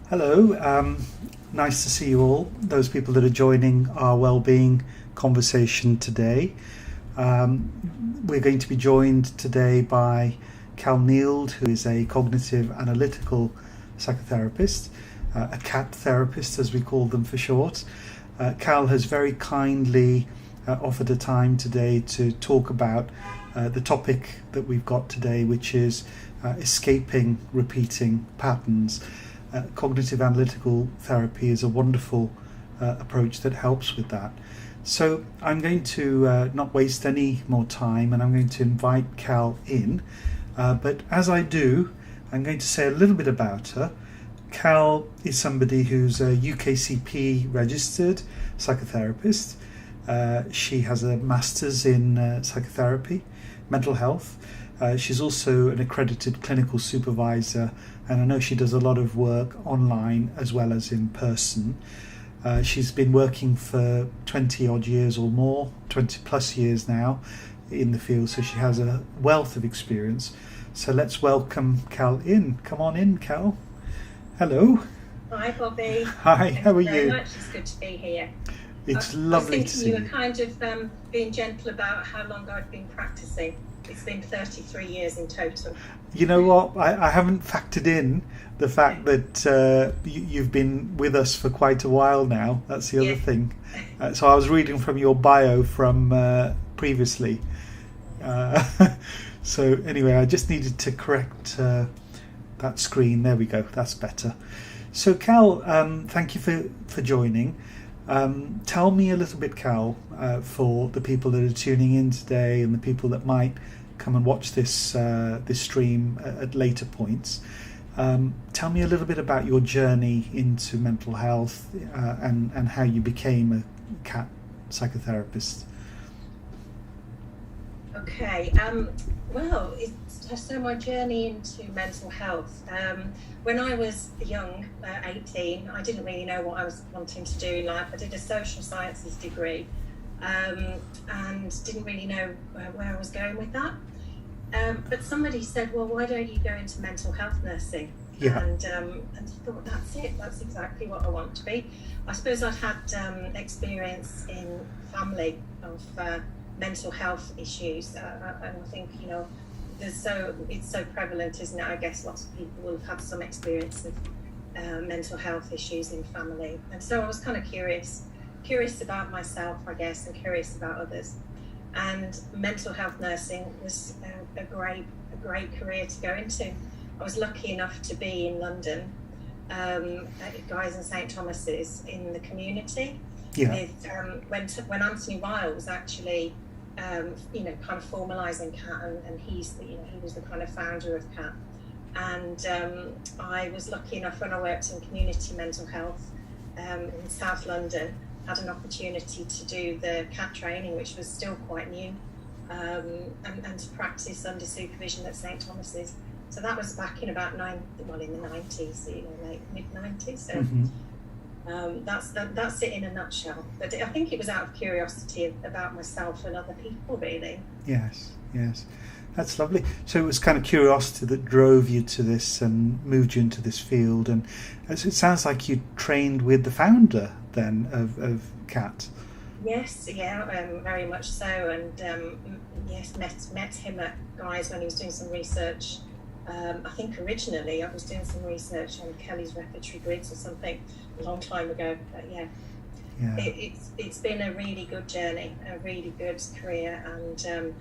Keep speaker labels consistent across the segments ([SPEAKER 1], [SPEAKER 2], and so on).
[SPEAKER 1] Hello, nice to see you all, those people that are joining our Wellbeing conversation today. We're going to be joined today by Cal Neild, who is a cognitive analytical psychotherapist, a CAT therapist as we call them for short. Cal has very kindly offered a time today to talk about the topic that we've got today, which is escaping repeating patterns. Cognitive analytical therapy is a wonderful approach that helps with that. So I'm going to not waste any more time, and I'm going to invite Cal in. But as I do, I'm going to say a little bit about her. Cal is somebody who's a UKCP registered psychotherapist. She has a master's in psychotherapy, mental health. She's also an accredited clinical supervisor, and I know she does a lot of work online as well as in person. She's been working for 20 odd years or more, 20 plus years now in the field, so she has a wealth of experience. So let's welcome Cal in. Come on in, Cal. Hello.
[SPEAKER 2] Hi, Bobby.
[SPEAKER 1] Hi, how are you?
[SPEAKER 2] Very much. It's good to be here.
[SPEAKER 1] It's lovely to see
[SPEAKER 2] you. You were kind of being gentle about how long I'd been practicing. It's been 33 years in total.
[SPEAKER 1] You know what? I haven't factored in the fact that you've been with us for quite a while now. That's the other thing. So I was reading from your bio from previously. So anyway, I just needed to correct that screen. There we go. That's better. So Cal, thank you for joining. Tell me a little bit, Cal, for the people that are tuning in today and the people that might come and watch this stream at later points. Tell me a little bit about your journey into mental health and how you became a CAT psychotherapist.
[SPEAKER 2] Okay. Well, so my journey into mental health. When I was young, 18, I didn't really know what I was wanting to do in life. I did a social sciences degree and didn't really know where I was going with that. But somebody said, well, why don't you go into mental health nursing?
[SPEAKER 1] Yeah.
[SPEAKER 2] And I thought, that's it. That's exactly what I want to be. I suppose I'd had experience in family of mental health issues. And I think, it's so prevalent, isn't it? I guess lots of people will have had some experience of mental health issues in family. And so I was kind of curious about myself, I guess, and curious about others. And mental health nursing was a great career to go into. I was lucky enough to be in London, at Guy's and St Thomas's in the community.
[SPEAKER 1] Yeah.
[SPEAKER 2] With, when Anthony Ryle was actually kind of formalising CAT, and he was the kind of founder of CAT. And I was lucky enough when I worked in community mental health in South London, had an opportunity to do the CAT training, which was still quite new, and to practice under supervision at St Thomas's. So that was back in about in the 90s, late mid-90s. So that's it in a nutshell. But I think it was out of curiosity about myself and other people, really.
[SPEAKER 1] Yes. That's lovely. So it was kind of curiosity that drove you to this and moved you into this field. And it sounds like you trained with the founder then of CAT.
[SPEAKER 2] Yes, very much so. And yes, met him at Guy's when he was doing some research. I think originally I was doing some research on Kelly's repertory grids or something a long time ago. But it's been a really good journey, a really good career, and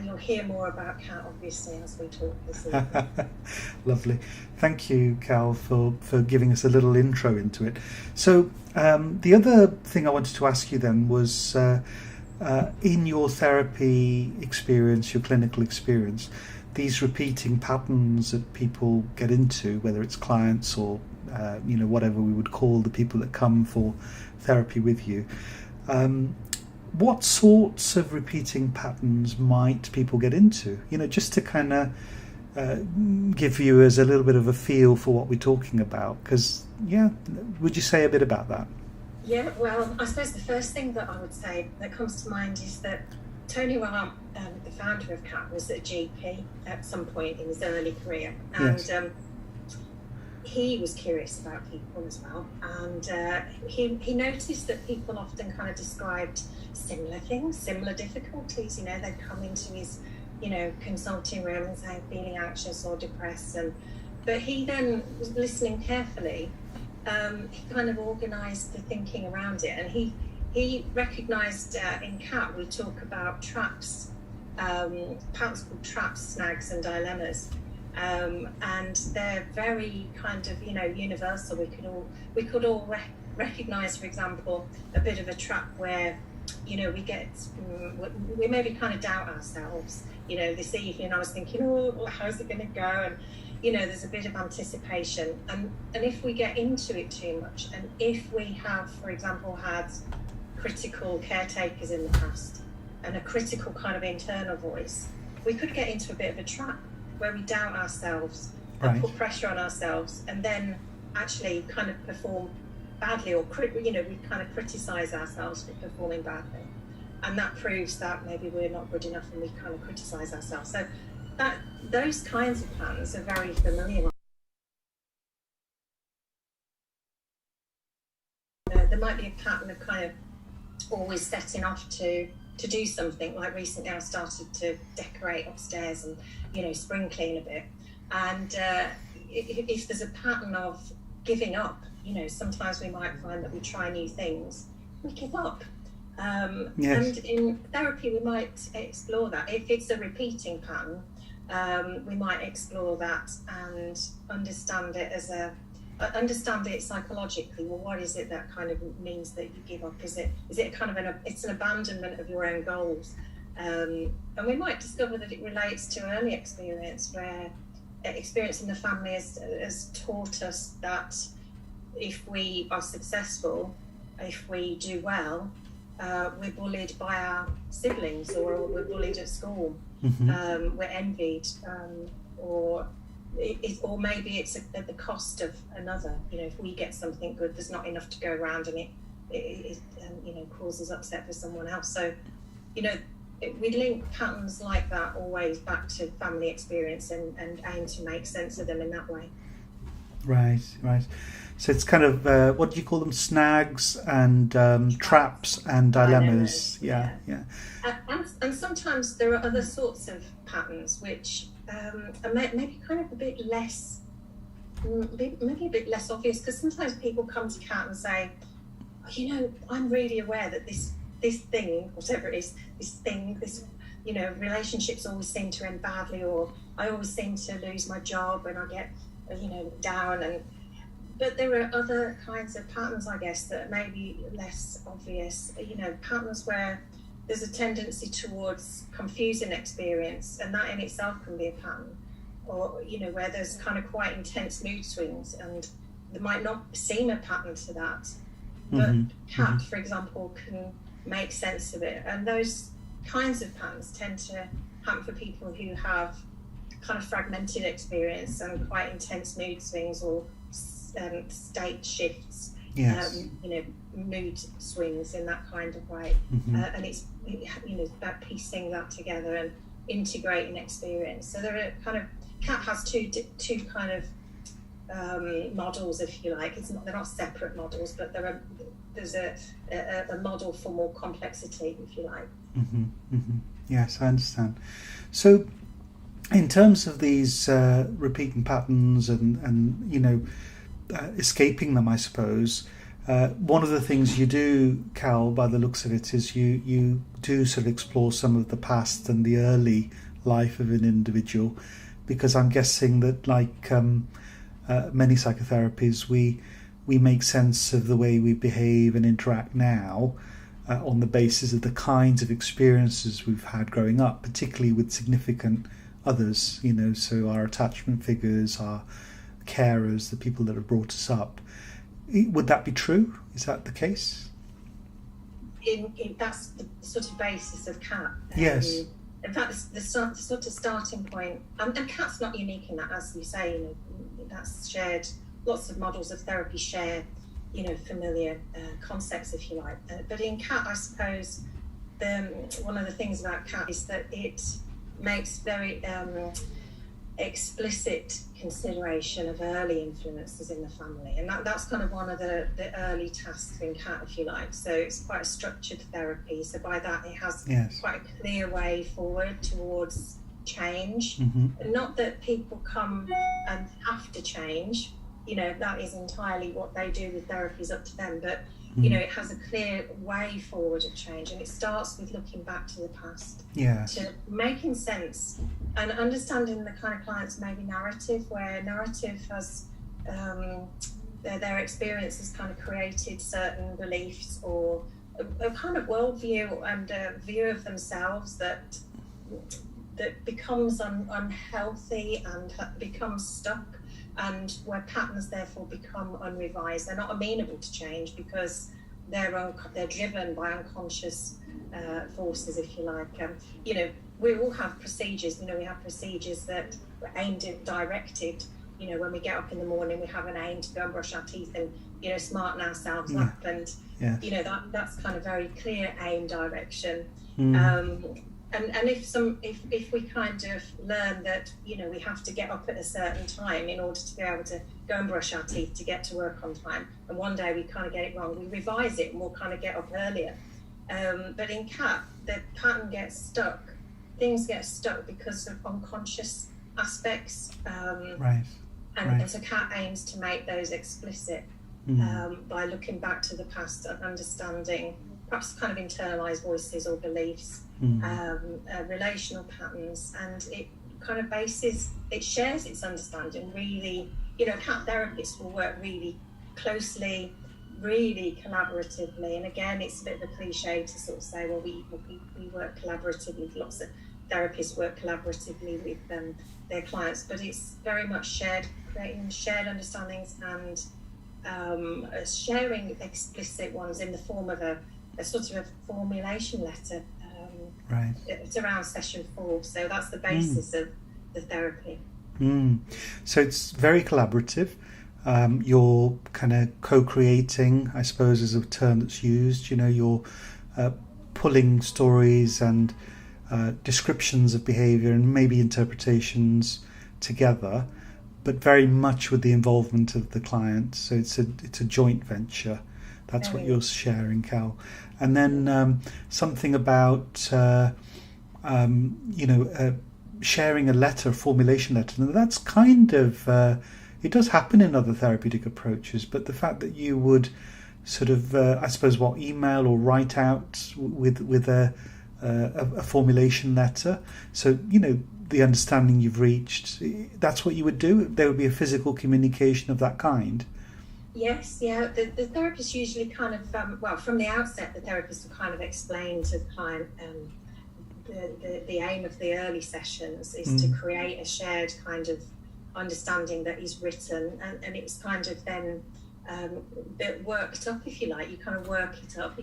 [SPEAKER 2] you'll hear more about CAT obviously as we talk this evening.
[SPEAKER 1] Lovely. Thank you, Cal, for giving us a little intro into it. So the other thing I wanted to ask you then was in your therapy experience, your clinical experience, these repeating patterns that people get into, whether it's clients or whatever we would call the people that come for therapy with you, what sorts of repeating patterns might people get into? Just to kind of give viewers a little bit of a feel for what we're talking about. Because, would you say a bit about that?
[SPEAKER 2] Yeah, well, I suppose the first thing that I would say that comes to mind is that Tony Rahm, the founder of CAT, was a GP at some point in his early career, and
[SPEAKER 1] yes.
[SPEAKER 2] he was curious about people as well, and he noticed that people often kind of described similar things, similar difficulties. They'd come into his, consulting room and say feeling anxious or depressed, but he then was listening carefully. He kind of organised the thinking around it, and he recognised in CAT we talk about traps, patterns called traps, snags, and dilemmas. And they're very kind of universal. We could all recognize, for example, a bit of a trap where we maybe kind of doubt ourselves. This evening I was thinking, oh, how's it going to go? And there's a bit of anticipation, and if we get into it too much, and if we have, for example, had critical caretakers in the past and a critical kind of internal voice, we could get into a bit of a trap where we doubt ourselves and put pressure on ourselves, and then actually kind of perform badly, or we kind of criticize ourselves for performing badly, and that proves that maybe we're not good enough, and we kind of criticize ourselves. So those kinds of patterns are very familiar. There might be a pattern of kind of always setting off to do something. Like recently I started to decorate upstairs and spring clean a bit, and if there's a pattern of giving up, sometimes we might find that we try new things, we give up.
[SPEAKER 1] Yes.
[SPEAKER 2] And in therapy we might explore that. If it's a repeating pattern, we might explore that and understand it psychologically. Well, what is it that kind of means that you give up? Is it kind of it's an abandonment of your own goals? And we might discover that it relates to early experience, where experience in the family has taught us that if we are successful, if we do well, we're bullied by our siblings, or we're bullied at school. We're envied, or maybe it's at the cost of another. If we get something good, there's not enough to go around, and it causes upset for someone else. So we link patterns like that always back to family experience, and aim to make sense of them in that way.
[SPEAKER 1] Right. So it's kind of what do you call them? Snags and traps and dilemmas. Yeah.
[SPEAKER 2] And sometimes there are other sorts of patterns which are maybe kind of a bit less obvious, because sometimes people come to CAT and say, I'm really aware that this thing, whatever it is, this relationships always seem to end badly, or I always seem to lose my job and I get down, but there are other kinds of patterns, I guess, that may be less obvious. Patterns where there's a tendency towards confusing experience, and that in itself can be a pattern. Or where there's kind of quite intense mood swings, and there might not seem a pattern to that, but CAT, for example, can make sense of it. And those kinds of patterns tend to happen for people who have kind of fragmented experience and quite intense mood swings, or state shifts.
[SPEAKER 1] Yes.
[SPEAKER 2] Mood swings in that kind of way. And it's about piecing that together and integrating experience. So there are kind of, CAT has two kind of models, if you like. They're not separate models, but there's a model for more complexity, if you like.
[SPEAKER 1] Yes, I understand. So in terms of these repeating patterns and escaping them, I suppose, one of the things you do, Cal, by the looks of it, is you do sort of explore some of the past and the early life of an individual, because I'm guessing that, like many psychotherapies, we make sense of the way we behave and interact now on the basis of the kinds of experiences we've had growing up, particularly with significant others, so our attachment figures, our carers, the people that have brought us up. Would that be true? Is that the case?
[SPEAKER 2] That's the sort of basis of CAT.
[SPEAKER 1] Yes.
[SPEAKER 2] In fact, the sort of starting point, and CAT's not unique in that, as you say, that's shared. Lots of models of therapy share, familiar concepts, if you like. But in CAT, I suppose, one of the things about CAT is that it makes very explicit consideration of early influences in the family, and that's kind of one of the early tasks in CAT, if you like. So it's quite a structured therapy, so by that it has quite a clear way forward towards change. Not that people come and have to change, that is entirely what they do with therapy is up to them, but it has a clear way forward of change, and it starts with looking back to the past, to making sense and understanding the kind of client's maybe narrative, where narrative has their experience has kind of created certain beliefs or a kind of worldview and a view of themselves that becomes unhealthy and becomes stuck, and where patterns therefore become unrevised. They're not amenable to change because they're driven by unconscious forces, if you like. We all have procedures. We have procedures that are aimed and directed. When we get up in the morning, we have an aim to go and brush our teeth and smarten ourselves up, and that's kind of very clear aim direction. And if we kind of learn that we have to get up at a certain time in order to be able to go and brush our teeth to get to work on time, and one day we kind of get it wrong, we revise it and we'll kind of get up earlier. But in CAT, the pattern gets stuck. Things get stuck because of unconscious aspects. And so CAT aims to make those explicit by looking back to the past and understanding perhaps kind of internalized voices or beliefs, relational patterns, and it kind of it shares its understanding really. CAT therapists will work really closely, really collaboratively, and again, it's a bit of a cliche to sort of say, well, we work collaboratively. Lots of therapists work collaboratively with their clients, but it's very much creating shared understandings and sharing explicit ones in the form of a sort of a formulation letter. It's around session 4, so that's the basis of the therapy.
[SPEAKER 1] So it's very collaborative. You're kind of co-creating, I suppose, is a term that's used. You're pulling stories and descriptions of behaviour and maybe interpretations together, but very much with the involvement of the client. So it's a joint venture. That's what you're sharing, Cal. And then something about sharing a letter, a formulation letter. And that's kind of it does happen in other therapeutic approaches, but the fact that you would sort of I suppose email or write out with a formulation letter. So the understanding you've reached, that's what you would do. There would be a physical communication of that kind.
[SPEAKER 2] Yes, yeah. The therapist usually kind of, from the outset, the therapist will kind of explain to the client the aim of the early sessions is to create a shared kind of understanding that is written, and it's kind of then worked up, if you like. You kind of work it up.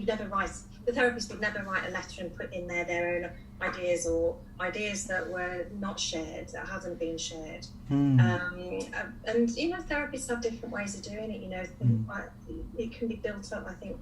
[SPEAKER 2] The therapist would never write a letter and put in there their own ideas or ideas that were not shared, that hadn't been shared. And therapists have different ways of doing it. It can be built up, I think,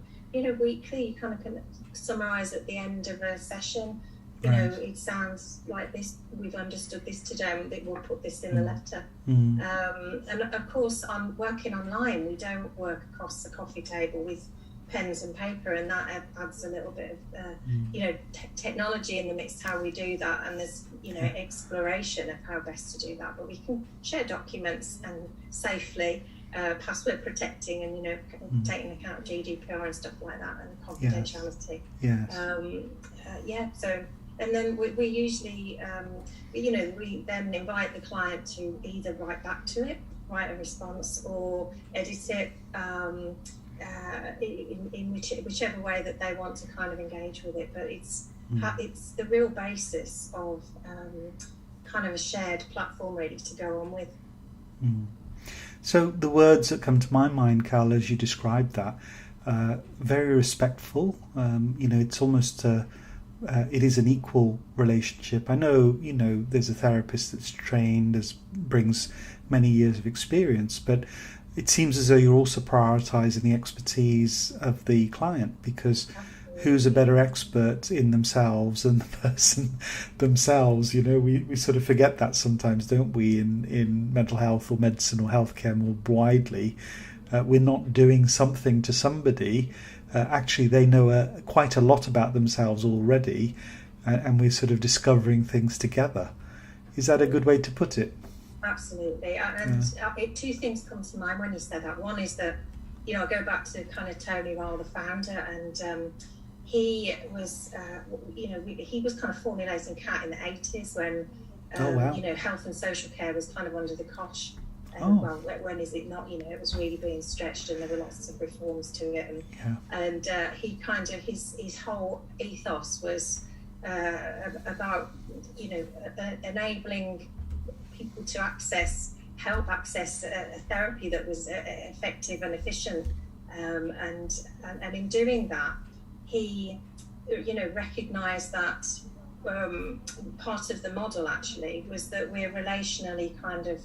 [SPEAKER 2] weekly. You kind of can summarize at the end of a session. It sounds like this, we've understood this today, and we'll put this in the letter. And of course, on working online, we don't work across the coffee table with pens and paper, and that adds a little bit of technology in the mix to how we do that, and there's exploration of how best to do that. But we can share documents and safely, password protecting, and taking account of GDPR and stuff like that, and confidentiality. So, and then we usually we then invite the client to either write back to it, write a response, or edit it in whichever way that they want to kind of engage with it. But it's the real basis of kind of a shared platform really to go on with.
[SPEAKER 1] So the words that come to my mind, Cal, as you described that, very respectful. It's almost it is an equal relationship. I know there's a therapist that's trained, brings many years of experience, but it seems as though you're also prioritising the expertise of the client, because who's a better expert in themselves than the person themselves. We sort of forget that sometimes, don't we, in mental health or medicine or healthcare more widely. We're not doing something to somebody. Actually, they know quite a lot about themselves already, and we're sort of discovering things together. Is that a good way to put it?
[SPEAKER 2] Absolutely. And two things come to mind when you said that. One is that, I go back to kind of Tony Ryle, the founder, and he was, he was kind of formulating CAT in the 80s when, health and social care was kind of under the cosh. Well, when is it not? It was really being stretched, and there were lots of reforms to it. And he kind of, his whole ethos was about, enabling people to help access a therapy that was effective and efficient. And in doing that, he, recognised that part of the model actually was that we're relationally kind of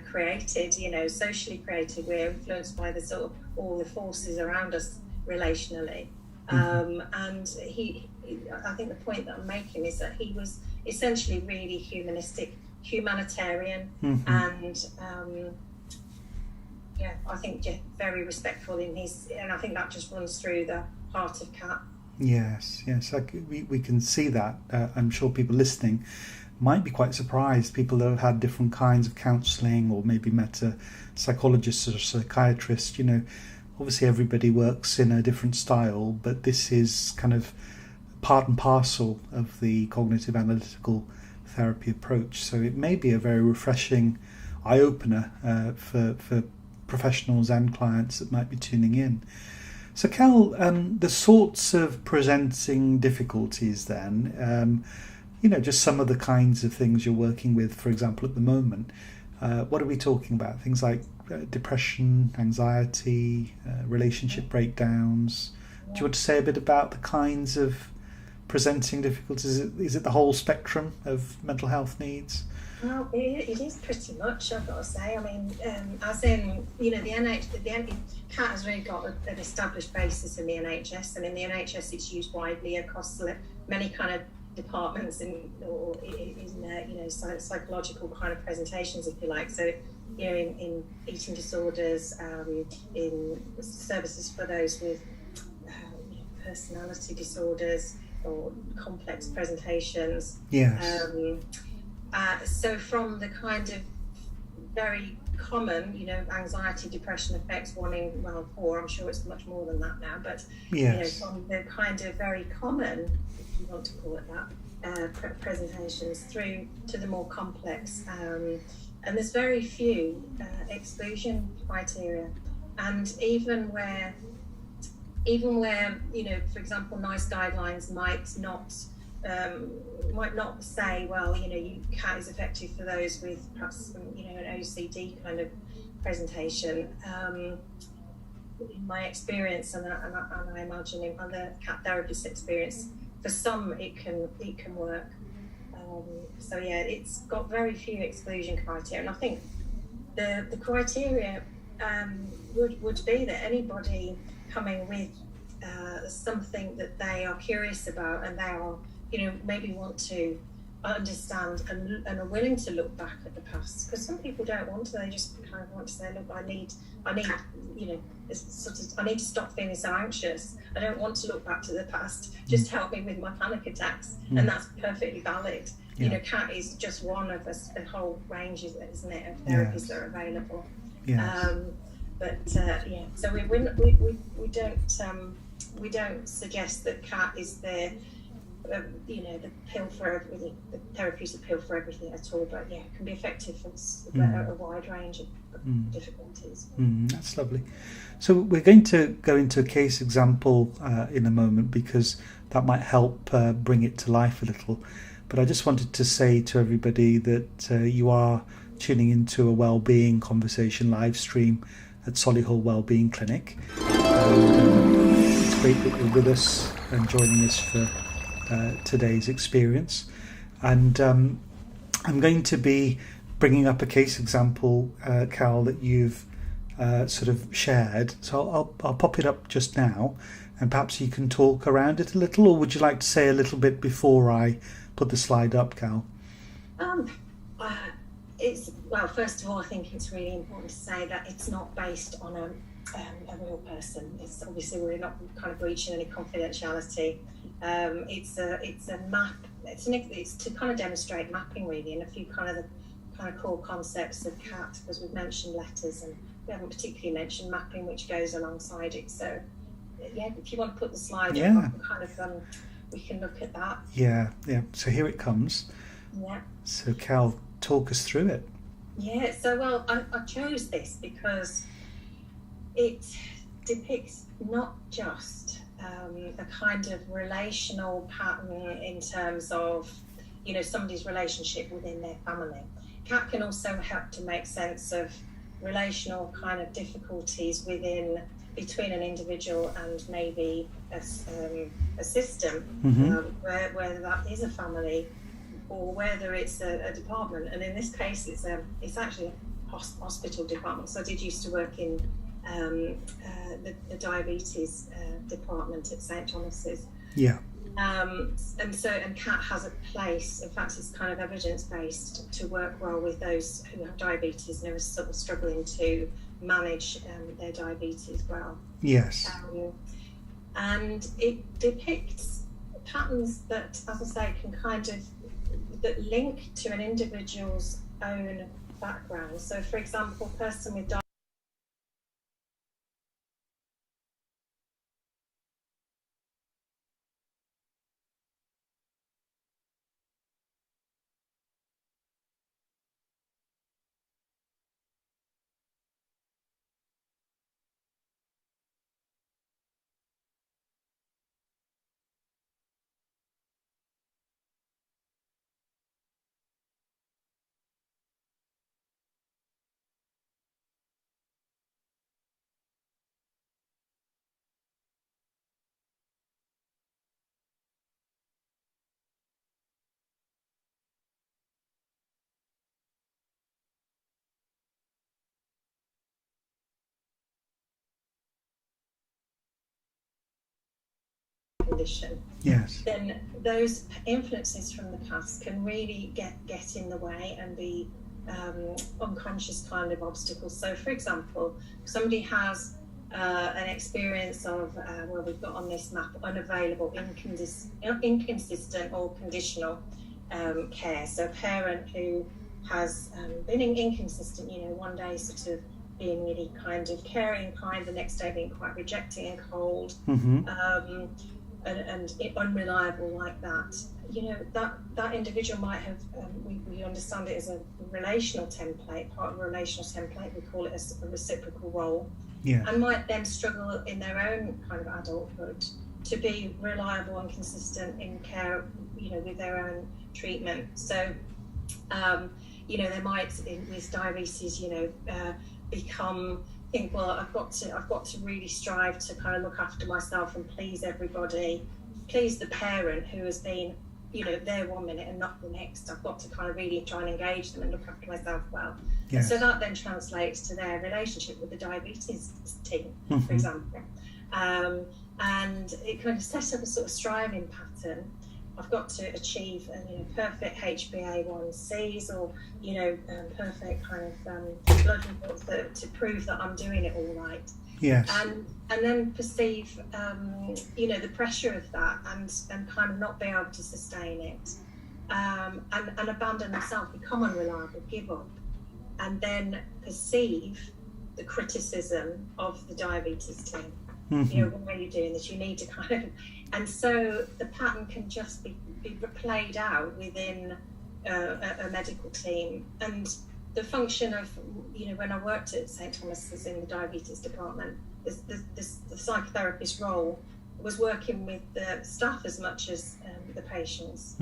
[SPEAKER 2] created, socially created. We're influenced by the sort of all the forces around us relationally. And I think the point that I'm making is that he was essentially really humanitarian, and I think very respectful in and I think that just runs through the heart of CAT.
[SPEAKER 1] Yes, we can see that. I'm sure people listening might be quite surprised. People that have had different kinds of counselling, or maybe met a psychologist or psychiatrist. Obviously everybody works in a different style, but this is kind of part and parcel of the cognitive analytical therapy approach. So it may be a very refreshing eye-opener for professionals and clients that might be tuning in. So Cal, the sorts of presenting difficulties then, just some of the kinds of things you're working with, for example, at the moment. What are we talking about? Things like depression, anxiety, relationship breakdowns. Do you want to say a bit about the kinds of presenting difficulties? Is it the whole spectrum of mental health needs?
[SPEAKER 2] Well, it is pretty much, I've got to say. I mean, as in, the CAT has really got an established basis in the NHS, and in the NHS it's used widely across many kind of departments in psychological kind of presentations, if you like. So, in eating disorders, in services for those with personality disorders or complex presentations.
[SPEAKER 1] Yes.
[SPEAKER 2] So from the kind of very common, anxiety, depression effects, 1 in 4, I'm sure it's much more than that now, but
[SPEAKER 1] yes.
[SPEAKER 2] From the kind of very common, if you want to call it that, presentations through to the more complex. And there's very few exclusion criteria. And even where, for example, NICE guidelines might not say, well, CAT is effective for those with perhaps, an OCD kind of presentation. In my experience, and I imagine in other CAT therapists' experience, for some it can work. It's got very few exclusion criteria, and I think the criteria would be that anybody coming with something that they are curious about, and they are, maybe want to understand and are willing to look back at the past, because some people don't want to. They just kind of want to say, look, I need I need to stop feeling so anxious. I don't want to look back to the past. Just help me with my panic attacks, and that's perfectly valid. CAT is just one of a whole range, isn't it, of therapies that are available. So we don't suggest that CAT is the pill for everything. The therapy's a pill for everything at all, but it can be effective for a wide range of difficulties.
[SPEAKER 1] That's lovely. So we're going to go into a case example in a moment, because that might help bring it to life a little. But I just wanted to say to everybody that you are tuning into a Wellbeing conversation live stream at Solihull Wellbeing Clinic. It's great that you're with us and joining us for today's experience. And I'm going to be bringing up a case example, Cal, that you've sort of shared. So I'll pop it up just now, and perhaps you can talk around it a little, or would you like to say a little bit before I put the slide up, Cal?
[SPEAKER 2] Well, first of all, I think it's really important to say that it's not based on a real person. It's obviously, we're not kind of breaching any confidentiality. It's a map. It's to kind of demonstrate mapping, really, and a few kind of core concepts of CAT, because we've mentioned letters and we haven't particularly mentioned mapping, which goes alongside it. So yeah, if you want to put the slide up, kind of we can look at that.
[SPEAKER 1] Yeah. So here it comes.
[SPEAKER 2] Yeah.
[SPEAKER 1] So Cal, talk us through it.
[SPEAKER 2] Yeah. So well, I chose this because it depicts not just a kind of relational pattern in terms of, you know, somebody's relationship within their family. CAT can also help to make sense of relational kind of difficulties between an individual and maybe a system, whether that is a family or whether it's a department. And in this case, it's actually a hospital department. So I did used to work in the diabetes department at St Thomas's.
[SPEAKER 1] Yeah.
[SPEAKER 2] And CAT has a place. In fact, it's kind of evidence-based to work well with those who have diabetes and are sort of struggling to manage their diabetes well.
[SPEAKER 1] Yes.
[SPEAKER 2] And it depicts patterns that, as I say, can kind of that link to an individual's own background. So, for example, a person with condition,
[SPEAKER 1] yes,
[SPEAKER 2] then those influences from the past can really get in the way and be unconscious kind of obstacles. So, for example, somebody has an experience of, well, we've got on this map unavailable, inconsistent or conditional care. So, a parent who has been inconsistent, you know, one day sort of being really kind of caring and kind, the next day being quite rejecting and cold, and unreliable like that. You know, that individual might have, we understand it as a relational template, part of a relational template, we call it a reciprocal role, and might then struggle in their own kind of adulthood to be reliable and consistent in care, you know, with their own treatment. So, you know, they might, with diabetes, you know, think, well, I've got to really strive to kind of look after myself and please everybody, please the parent who has been, you know, there one minute and not the next. I've got to kind of really try and engage them and look after myself well. Yes. So that then translates to their relationship with the diabetes team, for example. And it kind of sets up a sort of striving pattern. I've got to achieve, you know, perfect HbA1cs or, you know, perfect kind of blood reports to prove that I'm doing it all right.
[SPEAKER 1] Yes.
[SPEAKER 2] And then perceive, you know, the pressure of that and kind of not be able to sustain it, and abandon themselves, become unreliable, give up, and then perceive the criticism of the diabetes team. You know, why are you doing this? You need to kind of, and so the pattern can just be played out within a medical team. And the function of, you know, when I worked at St Thomas's in the diabetes department, the psychotherapist role was working with the staff as much as the patients,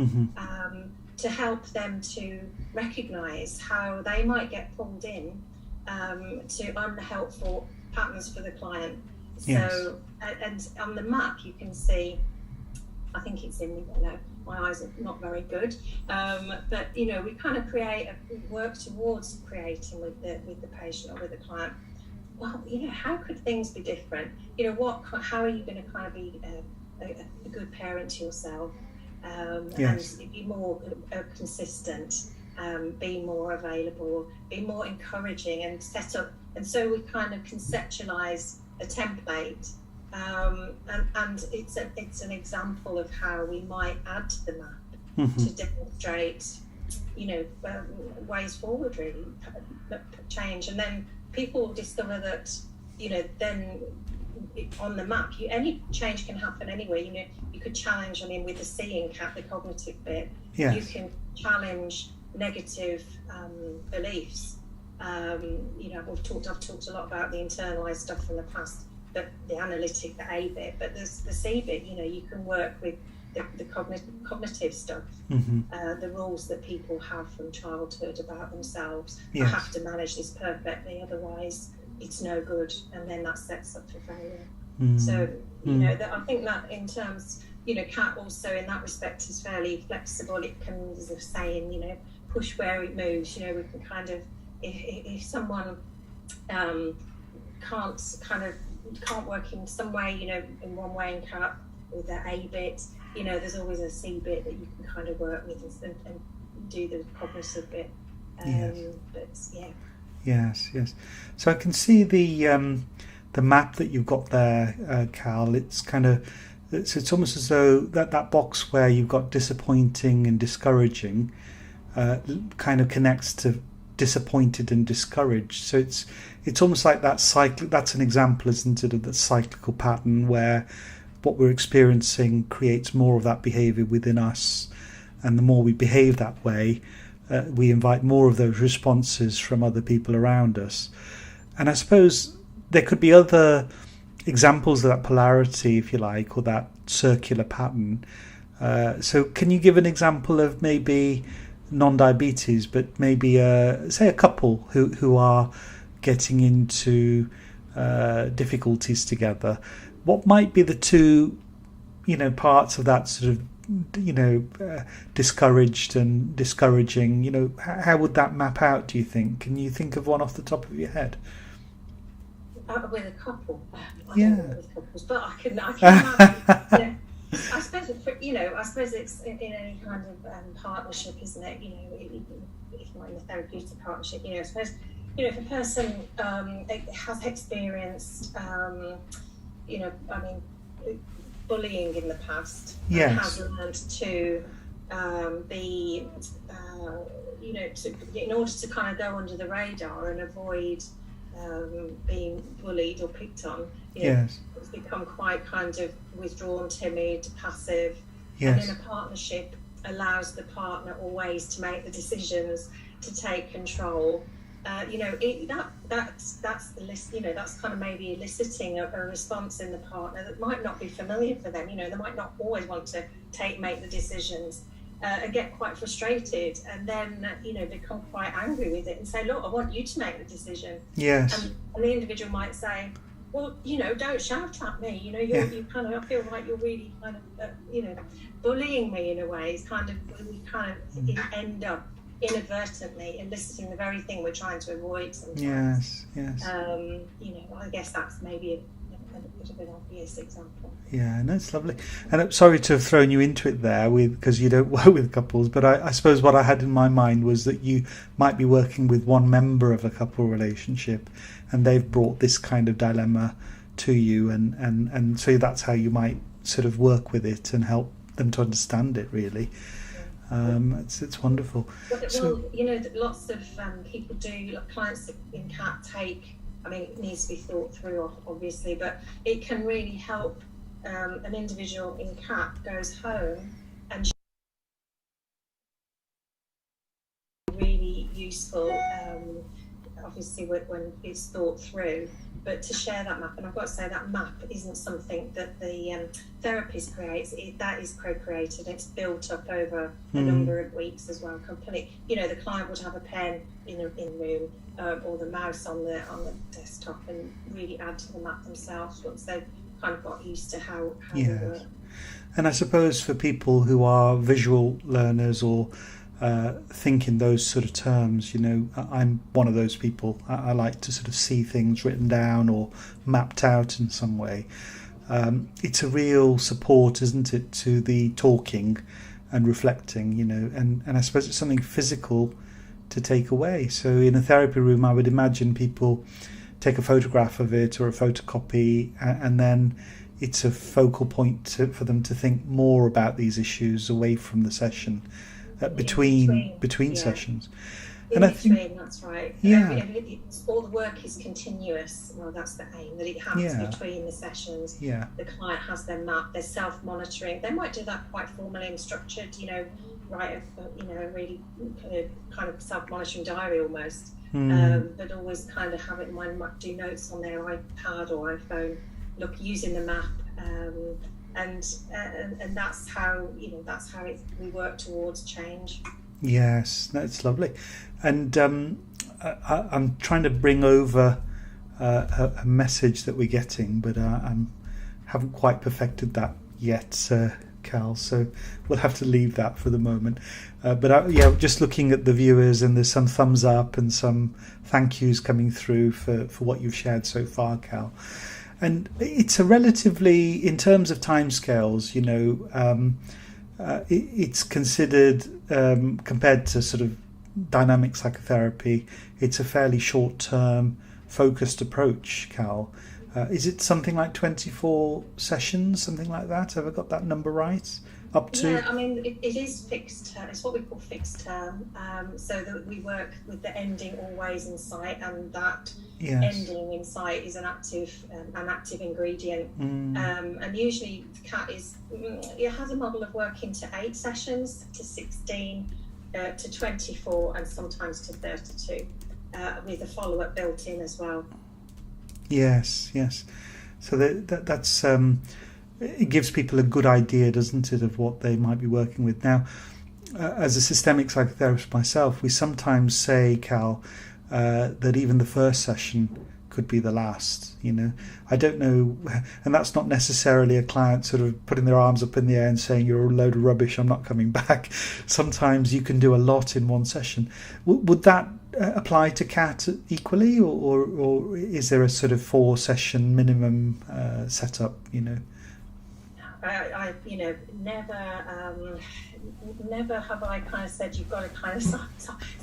[SPEAKER 2] to help them to recognise how they might get pulled in to unhelpful patterns for the client.
[SPEAKER 1] Yes.
[SPEAKER 2] So, and on the map you can see, I think it's in, you know, my eyes are not very good, but, you know, we kind of work towards creating with the patient or with the client well, how could things be different? How are you going to kind of be a good parent to yourself,
[SPEAKER 1] Yes.
[SPEAKER 2] and be more consistent, be more available, be more encouraging, and set up. And so we kind of conceptualize a template, and it's an example of how we might add to the map to demonstrate, ways forward, really, change. And then people discover that, then on the map, any change can happen anyway. You could challenge, with the seeing cap, the cognitive bit,
[SPEAKER 1] Yes.
[SPEAKER 2] you can challenge negative beliefs. I've talked a lot about the internalized stuff from the past, but the analytic, the A bit, but there's the C bit. You can work with the cognitive stuff, the rules that people have from childhood about themselves.
[SPEAKER 1] Yes.
[SPEAKER 2] I have to manage this perfectly, otherwise it's no good, and then that sets up for failure. So I think that in terms, CAT also in that respect is fairly flexible. It can, as a saying, push where it moves. We can kind of, if someone can't work in some way, in one way in CAT with the A bit, there's always a C bit that you can kind of work with and do the cognitive bit. But yeah.
[SPEAKER 1] Yes. So I can see the map that you've got there, Cal. It's kind of, it's almost as though that box where you've got disappointing and discouraging kind of connects to disappointed and discouraged. So it's almost like that cycle. That's an example, isn't it, of that cyclical pattern where what we're experiencing creates more of that behaviour within us, and the more we behave that way, we invite more of those responses from other people around us. And I suppose there could be other examples of that polarity, if you like, or that circular pattern. So can you give an example of maybe non-diabetes, but maybe say a couple who are getting into difficulties together? What might be the two, parts of that sort of, discouraged and discouraging? How would that map out, do you think? Can you think of one off the top of your head?
[SPEAKER 2] With a couple, I
[SPEAKER 1] Yeah.
[SPEAKER 2] don't know with couples, but I can imagine. I suppose it's in any kind of partnership, isn't it? If not in a therapeutic partnership, I suppose, if a person has experienced, bullying in the past,
[SPEAKER 1] Yes.
[SPEAKER 2] and has learned to be, in order to kind of go under the radar and avoid being bullied or picked on,
[SPEAKER 1] Yes.
[SPEAKER 2] it's become quite kind of withdrawn, timid, passive.
[SPEAKER 1] Yes.
[SPEAKER 2] And in a partnership allows the partner always to make the decisions, to take control. That's the list. That's kind of maybe eliciting a response in the partner that might not be familiar for them. They might not always want to make the decisions, and get quite frustrated, and then become quite angry with it and say, "Look, I want you to make the decision."
[SPEAKER 1] Yes.
[SPEAKER 2] And the individual might say, "Well, don't shout at me. You kind of, I feel like you're really kind of, bullying me in a way." It's kind of, we kind of end up inadvertently eliciting the very thing we're trying to avoid sometimes.
[SPEAKER 1] Yes.
[SPEAKER 2] I guess that's maybe a bit of an obvious example.
[SPEAKER 1] Yeah, no, it's lovely. And I'm sorry to have thrown you into it there because you don't work with couples, but I suppose what I had in my mind was that you might be working with one member of a couple relationship and they've brought this kind of dilemma to you, and so that's how you might sort of work with it and help them to understand it, really. It's wonderful.
[SPEAKER 2] Well, lots of people do, like clients in CAT take, it needs to be thought through, obviously, but it can really help. An individual in CAT goes home and really useful, obviously when it's thought through, but to share that map. And I've got to say that map isn't something that the therapist creates. That is co-created. It's built up over a number of weeks as well. Complete. The client would have a pen in the room, or the mouse on the desktop, and really add to the map themselves once they've kind of got used to how they work.
[SPEAKER 1] And I suppose for people who are visual learners or think in those sort of terms. I'm one of those people. I like to sort of see things written down or mapped out in some way. It's a real support, isn't it, to the talking and reflecting, and I suppose it's something physical to take away. So in a therapy room, I would imagine people take a photograph of it or a photocopy, and then it's a focal point for them to think more about these issues away from the session, between sessions.
[SPEAKER 2] In
[SPEAKER 1] and
[SPEAKER 2] between,
[SPEAKER 1] I think
[SPEAKER 2] that's right.
[SPEAKER 1] Yeah.
[SPEAKER 2] All the work is continuous. Well, that's the aim, that it happens between the sessions.
[SPEAKER 1] Yeah.
[SPEAKER 2] The client has their map, they're self-monitoring. They might do that quite formally and structured, write a really kind of self-monitoring diary almost. But always kind of have it in mind, might do notes on their iPad or iPhone, using the map. And that's how we work towards change.
[SPEAKER 1] Yes, that's lovely. And I'm trying to bring over a message that we're getting, but I haven't quite perfected that yet, Cal. So we'll have to leave that for the moment. But just looking at the viewers, and there's some thumbs up and some thank yous coming through for what you've shared so far, Cal. And it's a relatively, in terms of timescales, it's considered, compared to sort of dynamic psychotherapy, it's a fairly short-term focused approach, Cal. Is it something like 24 sessions, something like that? Have I got that number right? Up to?
[SPEAKER 2] Yeah, I mean, it is fixed term. It's what we call fixed term. So that we work with the ending always in sight, and that ending in sight is an active ingredient. And usually the CAT it has a model of working to 8 sessions, to 16, to 24, and sometimes to 32, with a follow-up built in as well. Yes.
[SPEAKER 1] So that's it gives people a good idea, doesn't it, of what they might be working with. Now, as a systemic psychotherapist myself, we sometimes say, Cal, that even the first session could be the last. I don't know, and that's not necessarily a client sort of putting their arms up in the air and saying, you're a load of rubbish, I'm not coming back. Sometimes you can do a lot in one session. Would that apply to CAT equally, or is there a sort of 4-session minimum setup?
[SPEAKER 2] I never have I kind of said you've got to kind of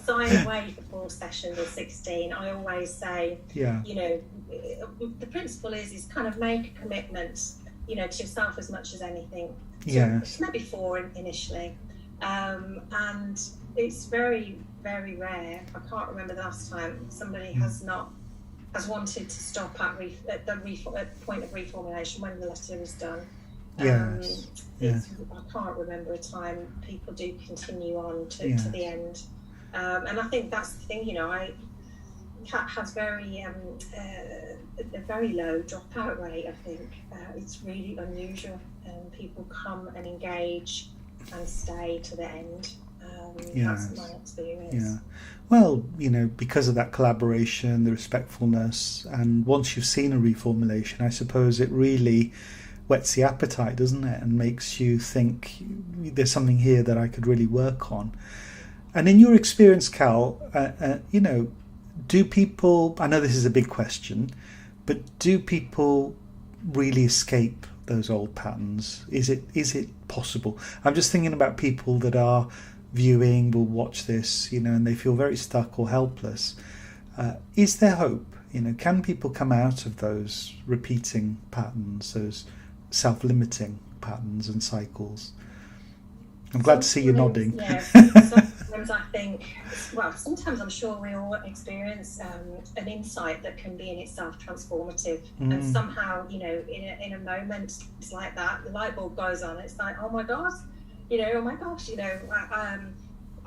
[SPEAKER 2] sign away for 4 sessions or 16. I always say, the principle is kind of make a commitment, to yourself as much as anything. Maybe 4 initially, and it's very, very rare. I can't remember the last time somebody has wanted to stop at the point of reformulation when the letter is done. I can't remember a time people do continue on to the end, and I think that's the thing. CAT has a very low dropout rate. I think it's really unusual, and people come and engage and stay to the end. That's my experience. Yeah.
[SPEAKER 1] Well, because of that collaboration, the respectfulness, and once you've seen a reformulation, I suppose it really whets the appetite, doesn't it, and makes you think there's something here that I could really work on. And in your experience, Cal, do people, I know this is a big question, but do people really escape those old patterns? Is it possible? I'm just thinking about people that are viewing, will watch this, and they feel very stuck or helpless. Is there hope? Can people come out of those repeating patterns, those self-limiting patterns and cycles? I'm glad to see you nodding.
[SPEAKER 2] Sometimes I think, sometimes I'm sure we all experience an insight that can be in itself transformative, and somehow, in a moment it's like that, the light bulb goes on. It's like, oh my gosh,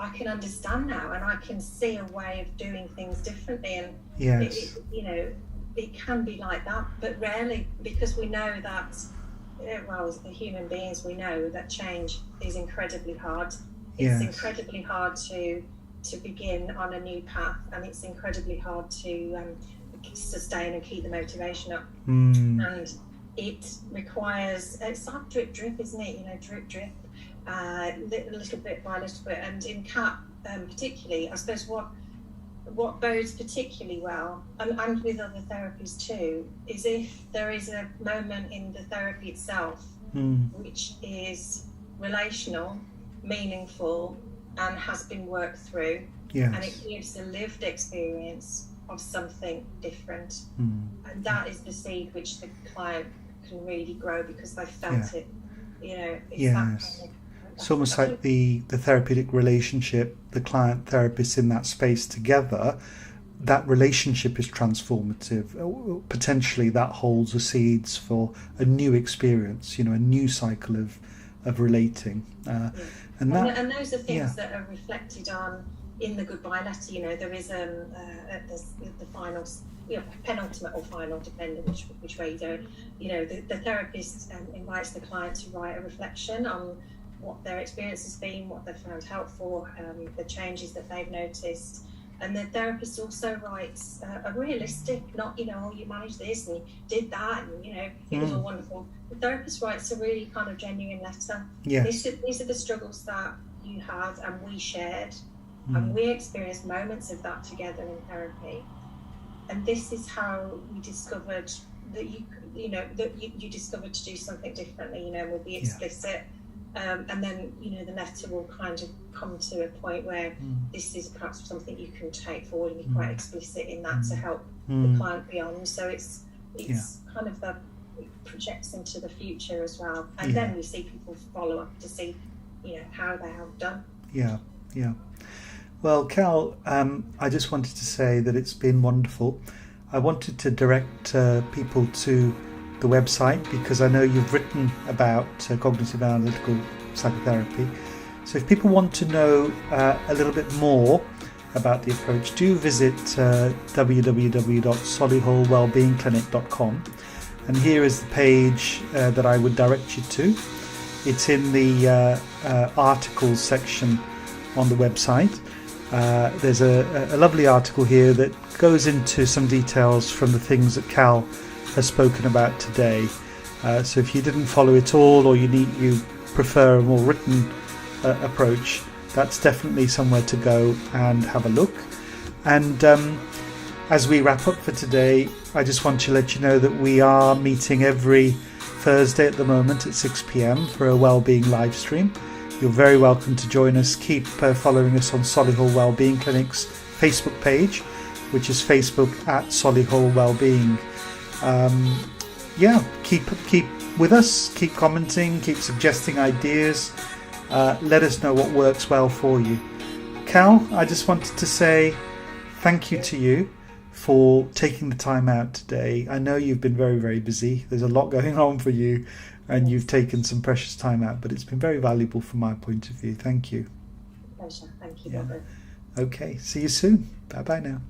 [SPEAKER 2] I can understand now, and I can see a way of doing things differently, and it can be like that, but rarely, because we know that. As human beings, we know that change is incredibly hard. It's incredibly hard to begin on a new path, and it's incredibly hard to sustain and keep the motivation up. And it requires, it's like drip, isn't it? Drip. a little bit by little bit. And in CAP particularly, I suppose what bodes particularly well, and with other therapies too, is if there is a moment in the therapy itself which is relational, meaningful, and has been worked through,
[SPEAKER 1] yes.
[SPEAKER 2] and it gives a lived experience of something different. And that is the seed which the client can really grow because they felt it. It's that kind of,
[SPEAKER 1] it's almost like the therapeutic relationship, the client therapist in that space together, that relationship is transformative. Potentially that holds the seeds for a new experience, a new cycle of relating. And
[SPEAKER 2] those are things that are reflected on in the goodbye letter. There is the final, penultimate or final, depending which way you go. The therapist invites the client to write a reflection on what their experience has been, what they've found helpful, the changes that they've noticed. And the therapist also writes a realistic, not, you managed this and you did that and, it was all wonderful. The therapist writes a really kind of genuine letter.
[SPEAKER 1] Yes.
[SPEAKER 2] These are the struggles that you had and we shared, and we experienced moments of that together in therapy. And this is how we discovered that you discovered to do something differently, we'll be explicit. And then, the letter will kind of come to a point where this is perhaps something you can take forward and be quite explicit in that to help the client beyond. So it's kind of it projects into the future as well. And then we see people follow up to see, how they have done. Yeah.
[SPEAKER 1] Well, Cal, I just wanted to say that it's been wonderful. I wanted to direct people to the website because I know you've written about cognitive analytical psychotherapy. So if people want to know a little bit more about the approach, do visit www.solihullwellbeingclinic.com, and here is the page that I would direct you to. It's in the articles section on the website. There's a lovely article here that goes into some details from the things that Cal has spoken about today. So if you didn't follow it all, or you prefer a more written approach, that's definitely somewhere to go and have a look. And as we wrap up for today, I just want to let you know that we are meeting every Thursday at the moment at 6 p.m. for a Wellbeing live stream. You're very welcome to join us. Keep following us on Solihull Wellbeing Clinic's Facebook page, which is Facebook at Solihull Wellbeing. Keep with us, keep commenting, keep suggesting ideas. Let us know what works well for you. Cal, I just wanted to say thank you to you for taking the time out today. I know you've been very, very busy. There's a lot going on for you, and you've taken some precious time out, but it's been very valuable from my point of view. Thank you.
[SPEAKER 2] Pleasure. Thank you, Bobby.
[SPEAKER 1] Okay, see you soon. Bye-bye now.